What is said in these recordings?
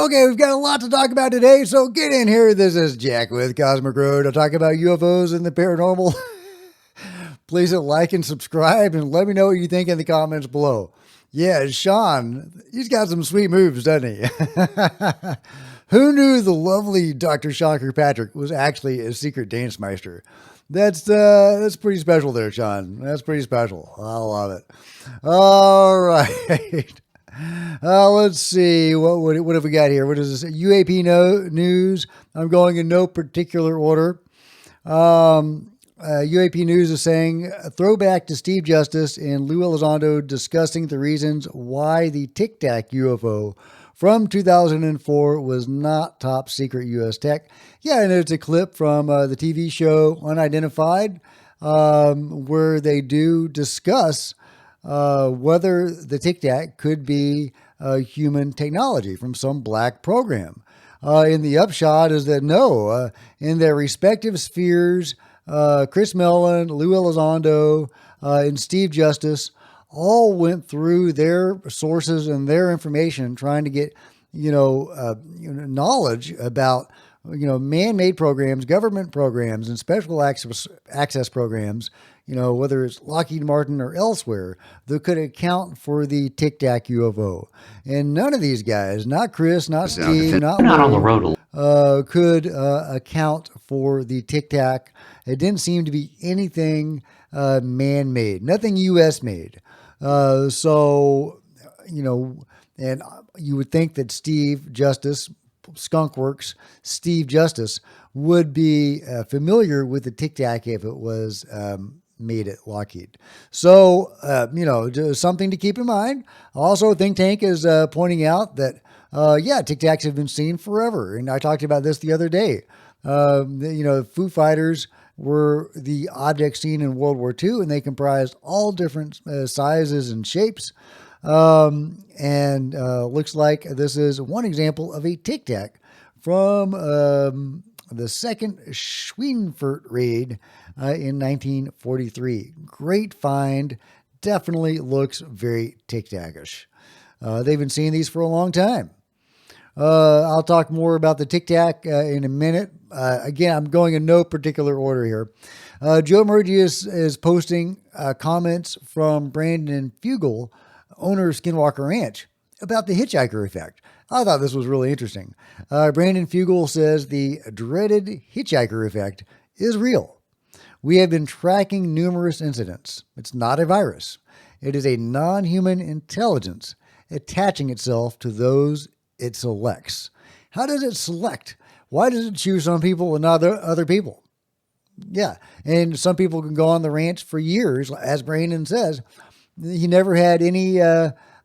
Okay, we've got a lot to talk about today, so get in here. This is Jack with Cosmic Road. I'll talk about UFOs and the paranormal. Please hit like and subscribe and let me know what you think in the comments below. Yeah, Sean, he's got some sweet moves, doesn't he? Who knew the lovely Dr. Sean Kirkpatrick was actually a secret dance meister? That's pretty special there, Sean. That's pretty special. I love it. All right. Let's see. What have we got here? What is this? UAP news. I'm going in no particular order. UAP News is saying a throwback to Steve Justice and Lou Elizondo discussing the reasons why the Tic-Tac UFO from 2004 was not top secret U.S. tech. Yeah, and it's a clip from the TV show Unidentified, where they do discuss whether the Tic-Tac could be human technology from some black program. And the upshot is that no, in their respective spheres, Chris Mellon, Lou Elizondo, and Steve Justice all went through their sources and their information trying to get, knowledge about, man-made programs, government programs, and special access programs, whether it's Lockheed Martin or elsewhere, that could account for the Tic-Tac UFO. And none of these guys, not Chris, not Steve, not Lou, could account for the Tic-Tac. It didn't seem to be anything man-made, nothing U.S.-made. And you would think that Steve Justice, Skunkworks, Steve Justice, would be familiar with the Tic-Tac if it was made at Lockheed. So, just something to keep in mind. Also, Think Tank is pointing out that, Tic-Tacs have been seen forever. And I talked about this the other day. Foo Fighters were the object seen in World War II, and they comprised all different sizes and shapes. Looks like this is one example of a Tic-Tac from the second Schweinfurt raid in 1943. Great find. Definitely looks very Tic-Tac-ish. They've been seeing these for a long time. I'll talk more about the Tic-Tac in a minute. Again, I'm going in no particular order here. Joe Murgy is posting comments from Brandon Fugel, owner of Skinwalker Ranch, about the hitchhiker effect. I thought this was really interesting. Brandon Fugel says the dreaded hitchhiker effect is real. We have been tracking numerous incidents. It's not a virus. It is a non-human intelligence attaching itself to those it selects. How does it select? Why does it choose some people and not other people? Yeah, and some people can go on the ranch for years, as Brandon says. He never had any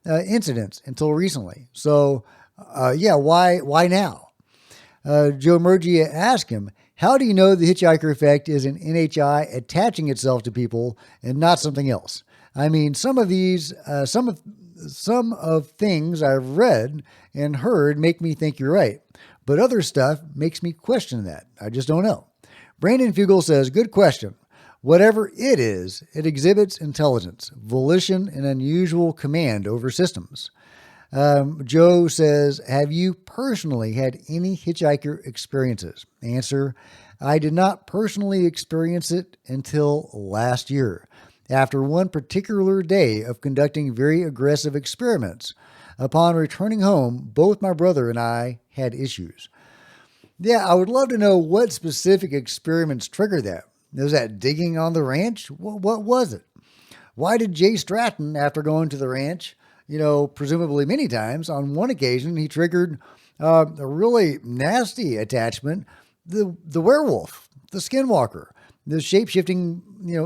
incidents until recently. So, why now? Joe Murgy asked him, how do you know the hitchhiker effect is an NHI attaching itself to people and not something else? I mean, some of things I've read and heard make me think you're right, but other stuff makes me question that. I just don't know. Brandon Fugel says, good question. Whatever it is, it exhibits intelligence, volition, and unusual command over systems. Joe says, have you personally had any hitchhiker experiences? Answer, I did not personally experience it until last year, after one particular day of conducting very aggressive experiments. Upon returning home, both my brother and I had issues. Yeah, I would love to know what specific experiments triggered that. Was that digging on the ranch? What was it? Why did Jay Stratton, after going to the ranch, presumably many times, on one occasion, he triggered a really nasty attachment, the werewolf, the skinwalker, the shape-shifting,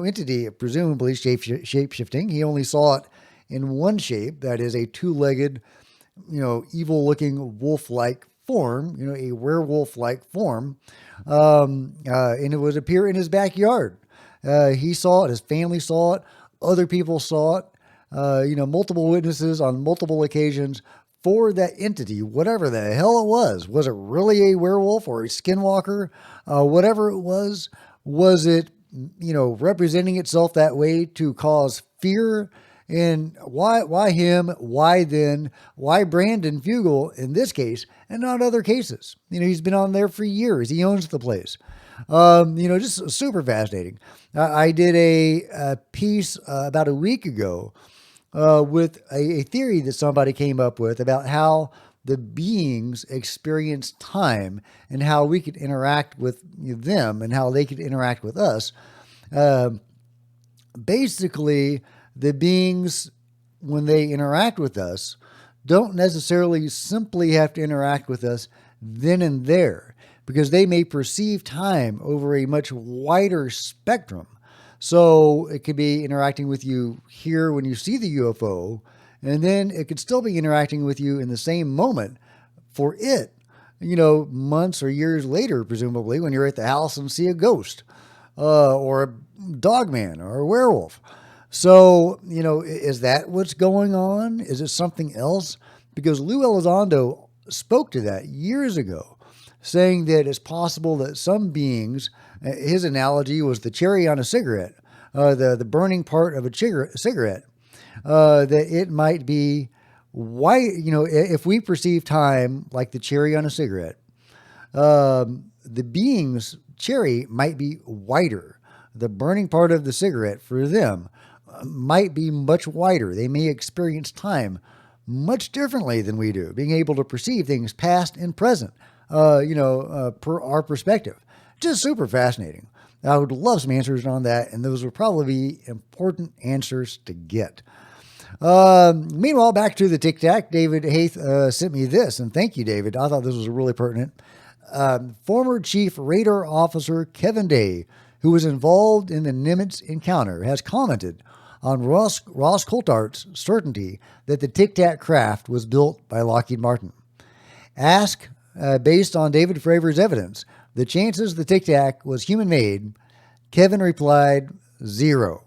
entity, presumably shape-shifting. He only saw it in one shape, that is a two-legged, evil-looking wolf-like form, a werewolf-like form, and it would appear in his backyard. He saw it, his family saw it, other people saw it, multiple witnesses on multiple occasions for that entity, whatever the hell it was. Was it really a werewolf or a skinwalker? Whatever it was it, representing itself that way to cause fear And why him? Why then? Why Brandon Fugel in this case and not other cases? He's been on there for years. He owns the place. Just super fascinating. I did a piece about a week ago with a theory that somebody came up with about how the beings experience time and how we could interact with them and how they could interact with us. Uh, Basically, the beings, when they interact with us, don't necessarily simply have to interact with us then and there because they may perceive time over a much wider spectrum. So it could be interacting with you here when you see the UFO, and then it could still be interacting with you in the same moment for it, months or years later, presumably, when you're at the house and see a ghost or a dog man or a werewolf. So, is that what's going on? Is it something else? Because Lou Elizondo spoke to that years ago, saying that it's possible that some beings, his analogy was the cherry on a cigarette, the burning part of a cigarette, that it might be why, if we perceive time like the cherry on a cigarette, the being's cherry might be whiter. The burning part of the cigarette for them might be much wider. They may experience time much differently than we do, being able to perceive things past and present, per our perspective. Just super fascinating. I would love some answers on that, and those would probably be important answers to get. Meanwhile, back to the Tic-Tac, David Haith sent me this, and thank you, David. I thought this was really pertinent. Former Chief Radar Officer Kevin Day, who was involved in the Nimitz encounter, has commented on Ross Coulthart's certainty that the Tic-Tac craft was built by Lockheed Martin. Asked, based on David Fravor's evidence, the chances the Tic-Tac was human-made, Kevin replied, 0.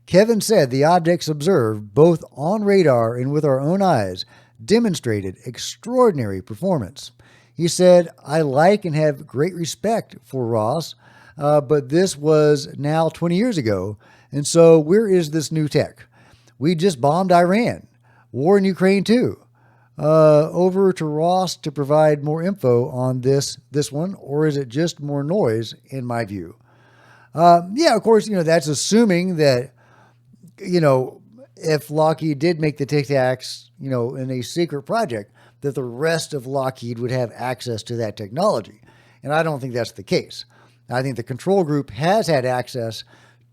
Kevin said the objects observed, both on radar and with our own eyes, demonstrated extraordinary performance. He said, I like and have great respect for Ross, but this was now 20 years ago, and so where is this new tech? We just bombed Iran. War in Ukraine too. Over to Ross to provide more info on this one, or is it just more noise in my view? Yeah, of course, that's assuming that, if Lockheed did make the Tic Tacs, in a secret project, that the rest of Lockheed would have access to that technology. And I don't think that's the case. I think the control group has had access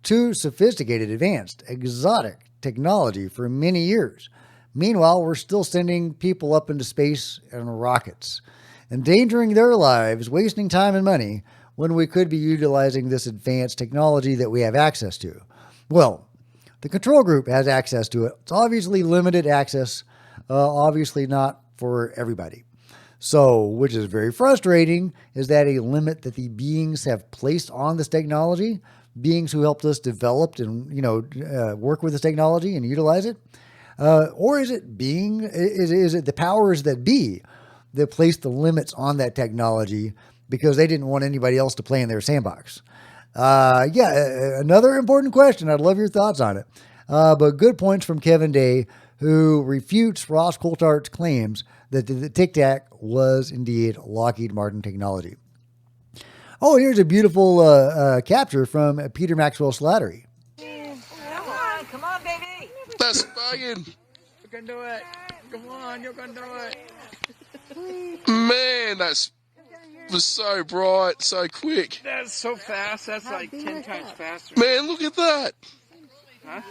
to sophisticated, advanced, exotic technology for many years. Meanwhile, we're still sending people up into space in rockets, endangering their lives, wasting time and money when we could be utilizing this advanced technology that we have access to. Well, the control group has access to it. It's obviously limited access, obviously not for everybody. So, which is very frustrating, is that a limit that the beings have placed on this technology, beings who helped us develop and, work with this technology and utilize it? Or is it is it the powers that be that placed the limits on that technology because they didn't want anybody else to play in their sandbox? Another important question. I'd love your thoughts on it. But good points from Kevin Day, who refutes Ross Coulthart's claims that the Tic-Tac was indeed Lockheed Martin technology. Oh, here's a beautiful capture from Peter Maxwell Slattery. Come on, baby. That's bugging. You can do it. Come on, you can do it. Man, was so bright, so quick. That's so fast. That's like 10 times faster. Man, look at that. Huh?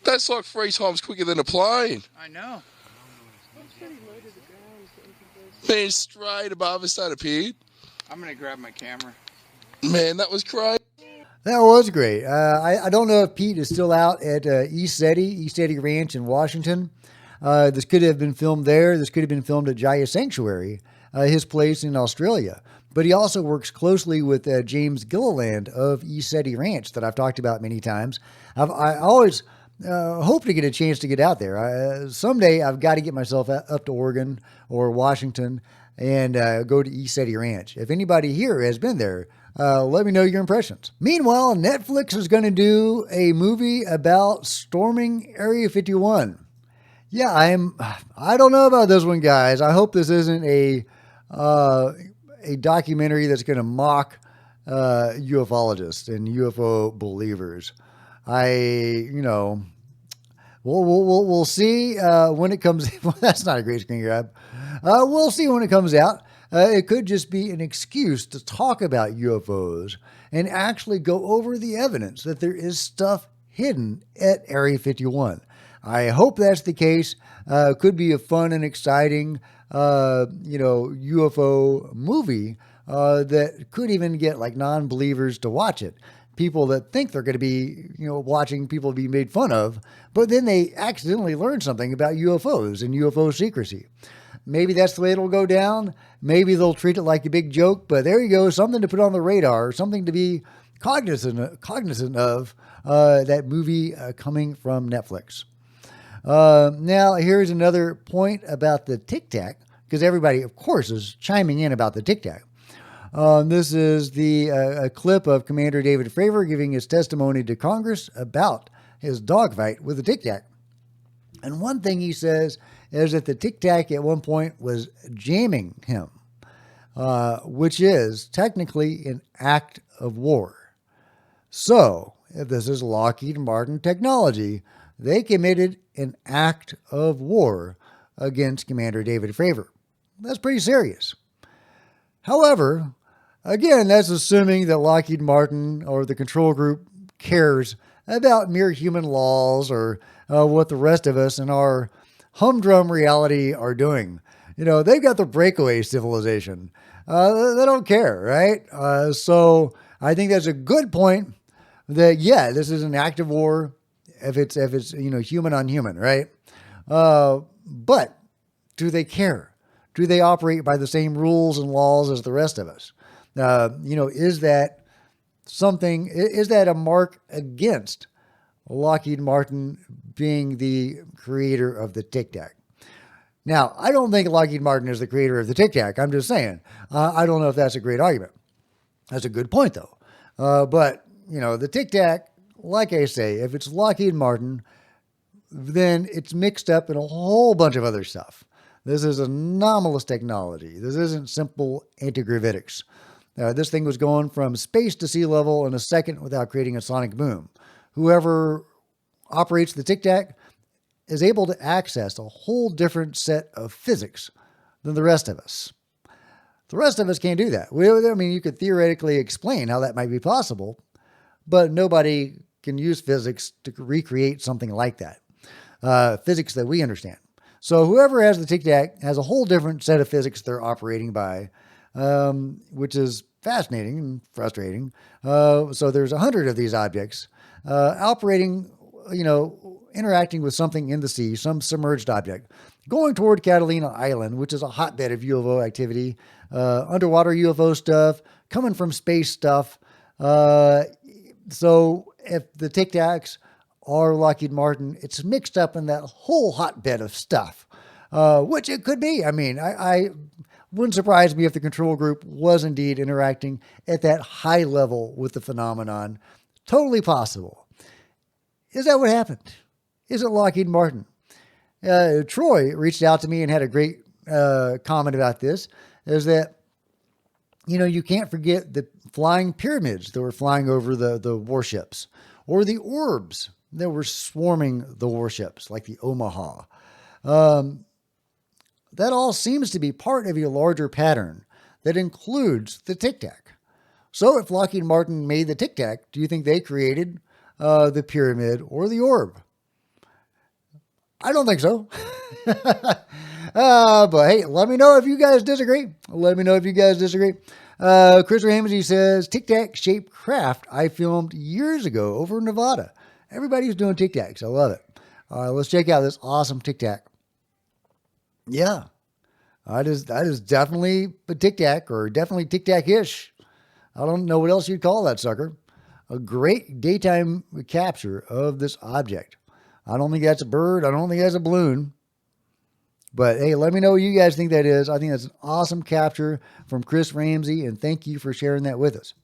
That's like 3 times quicker than a plane. I know. Man, straight above us that appeared. I'm going to grab my camera. Man, that was crazy. That was great. I don't know if Pete is still out at East Eddy Ranch in Washington. This could have been filmed there. This could have been filmed at Jaya Sanctuary, his place in Australia. But he also works closely with James Gilliland of East Eddy Ranch that I've talked about many times. I always hope to get a chance to get out there. Someday I've got to get myself up to Oregon or Washington and go to East Eddy Ranch. If anybody here has been there, Let me know your impressions. Meanwhile, Netflix is going to do a movie about storming Area 51. Yeah, I don't know about this one, guys. I hope this isn't a documentary that's going to mock ufologists and UFO believers. You know, we'll see when it comes. Well, that's not a great screen grab. We'll see when it comes out. It could just be an excuse to talk about UFOs and actually go over the evidence that there is stuff hidden at Area 51. I hope that's the case. Could be a fun and exciting, UFO movie that could even get like non-believers to watch it. People that think they're going to be, watching people be made fun of, but then they accidentally learn something about UFOs and UFO secrecy. Maybe that's the way it'll go down. Maybe they'll treat it like a big joke, but there you go. Something to put on the radar, something to be cognizant of that movie coming from Netflix. Now, here's another point about the Tic-Tac, because everybody, of course, is chiming in about the Tic-Tac. This is a clip of Commander David Fravor giving his testimony to Congress about his dogfight with the Tic-Tac. And one thing he says is that the Tic-Tac at one point was jamming him, which is technically an act of war. So, if this is Lockheed Martin technology, they committed an act of war against Commander David Fravor. That's pretty serious. However, again, that's assuming that Lockheed Martin or the control group cares about mere human laws or what the rest of us in our humdrum reality are doing. They've got the breakaway civilization. They don't care, right? So I think that's a good point that, yeah, this is an act of war if it's human on human, right? But do they care? Do they operate by the same rules and laws as the rest of us? Is that something, is that a mark against Lockheed Martin being the creator of the Tic-Tac? Now, I don't think Lockheed Martin is the creator of the Tic-Tac. I'm just saying, I don't know if that's a great argument. That's a good point, though. But the Tic-Tac, like I say, if it's Lockheed Martin, then it's mixed up in a whole bunch of other stuff. This is anomalous technology. This isn't simple antigravitics. This thing was going from space to sea level in a second without creating a sonic boom. Whoever operates the Tic-Tac is able to access a whole different set of physics than the rest of us. The rest of us can't do that. You could theoretically explain how that might be possible, but nobody can use physics to recreate something like that. Physics that we understand. So whoever has the Tic-Tac has a whole different set of physics they're operating by, which is fascinating and frustrating. So there's 100 of these objects operating, interacting with something in the sea, some submerged object, going toward Catalina Island, which is a hotbed of UFO activity, underwater UFO stuff, coming from space stuff. So if the Tic-Tacs are Lockheed Martin, it's mixed up in that whole hotbed of stuff, which it could be. I wouldn't surprise me if the control group was indeed interacting at that high level with the phenomenon. Totally possible. Is that what happened? Is it Lockheed Martin? Troy reached out to me and had a great comment about this, is that, you can't forget the flying pyramids that were flying over the warships, or the orbs that were swarming the warships, like the Omaha. That all seems to be part of a larger pattern that includes the Tic-Tac. So if Lockheed Martin made the Tic-Tac, do you think they created the pyramid or the orb? I don't think so. But hey, let me know if you guys disagree. Chris Ramsey says, Tic-Tac shaped craft I filmed years ago over in Nevada. Everybody's doing Tic-Tacs. I love it. Let's check out this awesome Tic-Tac. Yeah, that is definitely a Tic-Tac, or definitely Tic-Tac-ish. I don't know what else you'd call that sucker. A great daytime capture of this object. I don't think that's a bird. I don't think that's a balloon. But hey, let me know what you guys think that is. I think that's an awesome capture from Chris Ramsey, and thank you for sharing that with us.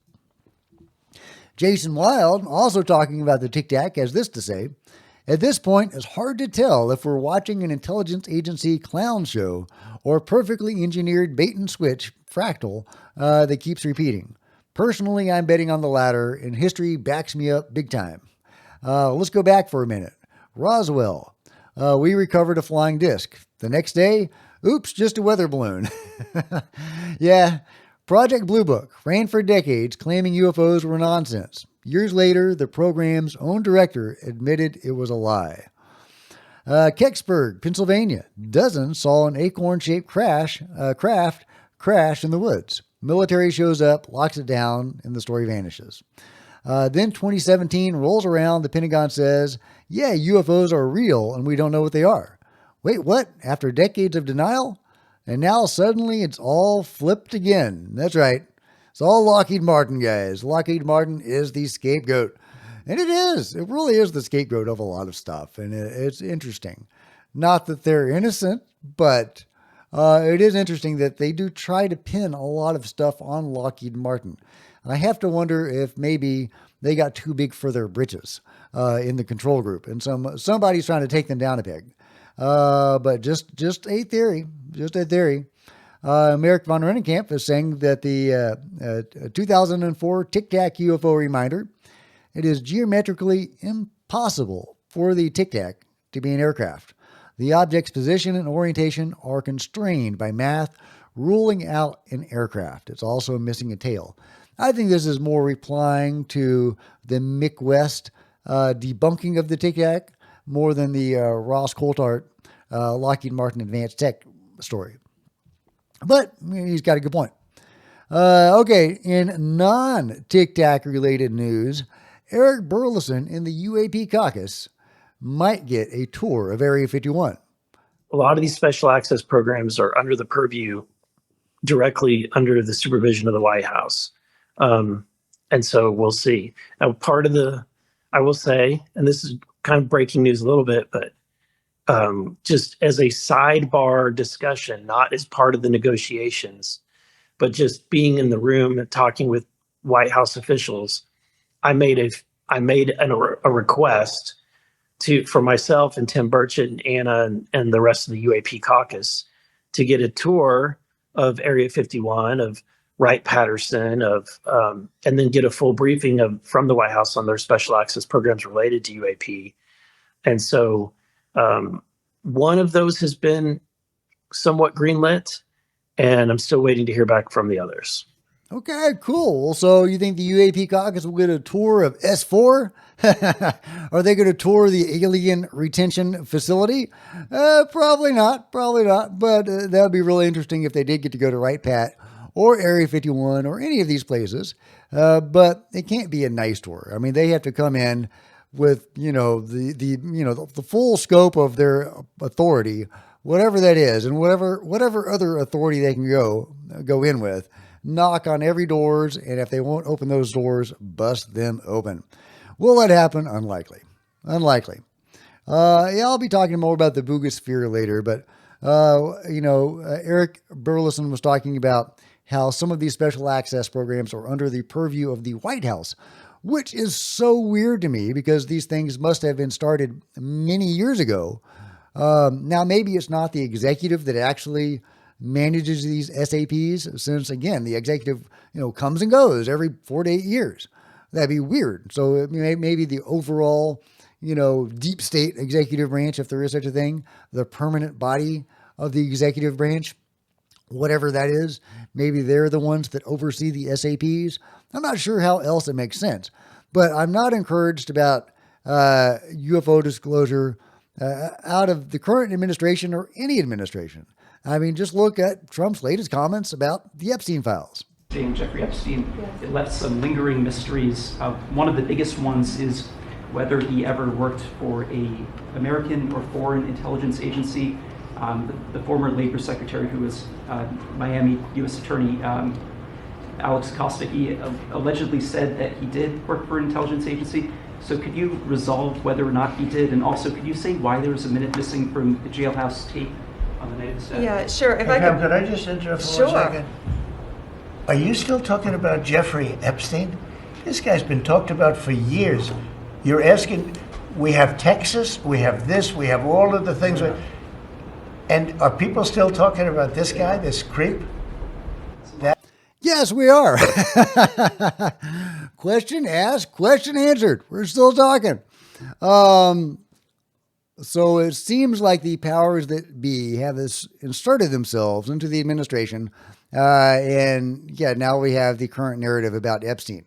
Jason Wilde, also talking about the Tic-Tac, has this to say. At this point, it's hard to tell if we're watching an intelligence agency clown show or perfectly engineered bait and switch fractal that keeps repeating. Personally, I'm betting on the latter, and history backs me up big time. Let's go back for a minute. Roswell. We recovered a flying disc. The next day, oops, just a weather balloon. Yeah, Project Blue Book ran for decades claiming UFOs were nonsense. Years later, the program's own director admitted it was a lie. Kecksburg, Pennsylvania. Dozens saw an acorn-shaped craft crash in the woods. Military shows up, locks it down, and the story vanishes. Then 2017 rolls around. The Pentagon says, yeah, UFOs are real and we don't know what they are. Wait, what? After decades of denial? And now suddenly it's all flipped again. That's right. It's all Lockheed Martin, guys. Lockheed Martin is the scapegoat. And it is. It really is the scapegoat of a lot of stuff. And it's interesting. Not that they're innocent, but it is interesting that they do try to pin a lot of stuff on Lockheed Martin. I have to wonder if maybe they got too big for their britches in the control group. And somebody's trying to take them down a peg. But just a theory. Just a theory. Merrick von Rennenkamp is saying that the 2004 Tic-Tac UFO reminder, it is geometrically impossible for the Tic-Tac to be an aircraft. The object's position and orientation are constrained by math, ruling out an aircraft. It's also missing a tail. I think this is more replying to the Mick West debunking of the Tic-Tac more than the Ross Coulthart Lockheed Martin Advanced Tech story. But he's got a good point. Okay, in non-Tic-Tac related news, Eric Burleson in the UAP Caucus might get a tour of Area 51. A lot of these special access programs are under the purview directly under the supervision of the White House. And so we'll see. Now, I will say, and this is kind of breaking news a little bit, but just as a sidebar discussion, not as part of the negotiations, but just being in the room and talking with White House officials, I made a request for myself and Tim Burchett and Anna and the rest of the UAP caucus to get a tour of Area 51, of Wright-Patterson, and then get a full briefing from the White House on their special access programs related to UAP. And so one of those has been somewhat greenlit, and I'm still waiting to hear back from the others. Okay, cool. So you think the UAP caucus will get a tour of S4? Are they going to tour the alien retention facility? Probably not. But that would be really interesting if they did get to go to Wright-Pat or Area 51 or any of these places. But it can't be a nice tour. I mean, they have to come in with, the full scope of their authority, whatever that is, and whatever other authority they can go in with. Knock on every doors, and if they won't open those doors, bust them open. Will that happen? Unlikely. I'll be talking more about the Boogosphere later, but Eric Burleson was talking about how some of these special access programs are under the purview of the White House, which is so weird to me because these things must have been started many years ago. Now, maybe it's not the executive that actually manages these SAPs, since again, the executive, comes and goes every 4 to 8 years. That'd be weird. So maybe the overall, deep state executive branch, if there is such a thing, the permanent body of the executive branch, whatever that is, maybe they're the ones that oversee the SAPs. I'm not sure how else it makes sense, but I'm not encouraged about UFO disclosure out of the current administration or any administration. I mean, just look at Trump's latest comments about the Epstein files. Jeffrey Epstein, it left some lingering mysteries. One of the biggest ones is whether he ever worked for a American or foreign intelligence agency. The former Labor Secretary, who was Miami U.S. Attorney Alex Acosta, he allegedly said that he did work for an intelligence agency. So could you resolve whether or not he did? And also, could you say why there was a minute missing from the jailhouse tape on the night of the staff? Yeah, sure. If Hey, I Pam, could, could I just interrupt for Sure. 1 second? Are you still talking about Jeffrey Epstein? This guy's been talked about for years. You're asking, we have Texas, we have this, we have all of the things. And are people still talking about this guy, this creep? Yes, we are. Question asked, question answered. We're still talking. So it seems like the powers that be have inserted themselves into the administration. And yeah, now we have the current narrative about Epstein,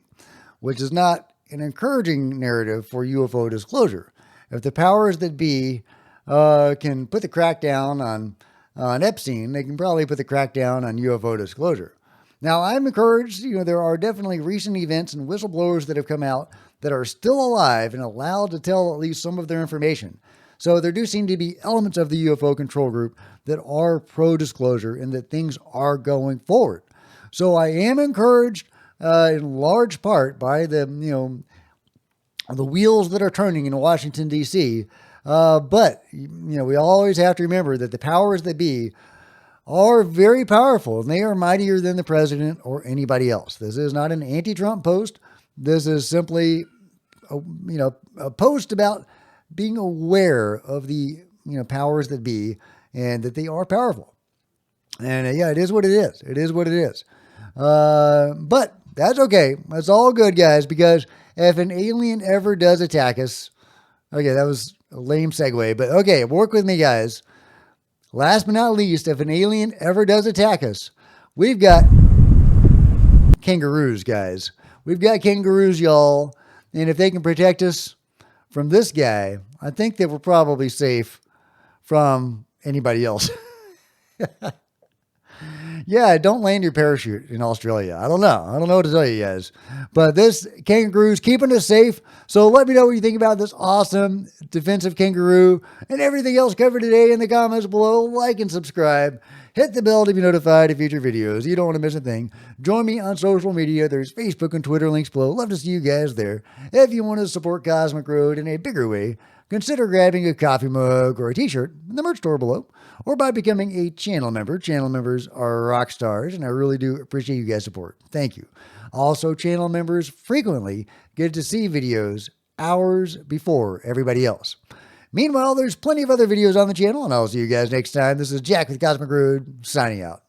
which is not an encouraging narrative for UFO disclosure. If the powers that be can put the crackdown on Epstein, they can probably put the crackdown on UFO disclosure. Now, I'm encouraged, there are definitely recent events and whistleblowers that have come out that are still alive and allowed to tell at least some of their information. So there do seem to be elements of the UFO control group that are pro-disclosure and that things are going forward. So I am encouraged in large part by the wheels that are turning in Washington, D.C. But we always have to remember that the powers that be are very powerful, and they are mightier than the president or anybody else. This is not an anti-Trump post. This is simply, a post about being aware of the, powers that be and that they are powerful. And yeah, it is what it is. It is what it is. But that's okay. That's all good, guys, because if an alien ever does attack us, okay, that was a lame segue, but okay, work with me, guys. Last but not least, if an alien ever does attack us, we've got kangaroos, guys. We've got kangaroos, y'all. And if they can protect us from this guy, I think that we're probably safe from anybody else. Yeah, don't land your parachute in Australia. I don't know. I don't know what to tell you guys. But this kangaroo's keeping us safe. So let me know what you think about this awesome defensive kangaroo and everything else covered today in the comments below. Like and subscribe. Hit the bell to be notified of future videos. You don't want to miss a thing. Join me on social media. There's Facebook and Twitter links below. Love to see you guys there. If you want to support Cosmic Road in a bigger way, consider grabbing a coffee mug or a t-shirt in the merch store below, or by becoming a channel member. Channel members are rock stars, and I really do appreciate you guys' support. Thank you. Also, channel members frequently get to see videos hours before everybody else. Meanwhile, there's plenty of other videos on the channel, and I'll see you guys next time. This is Jack with Cosmic Road, signing out.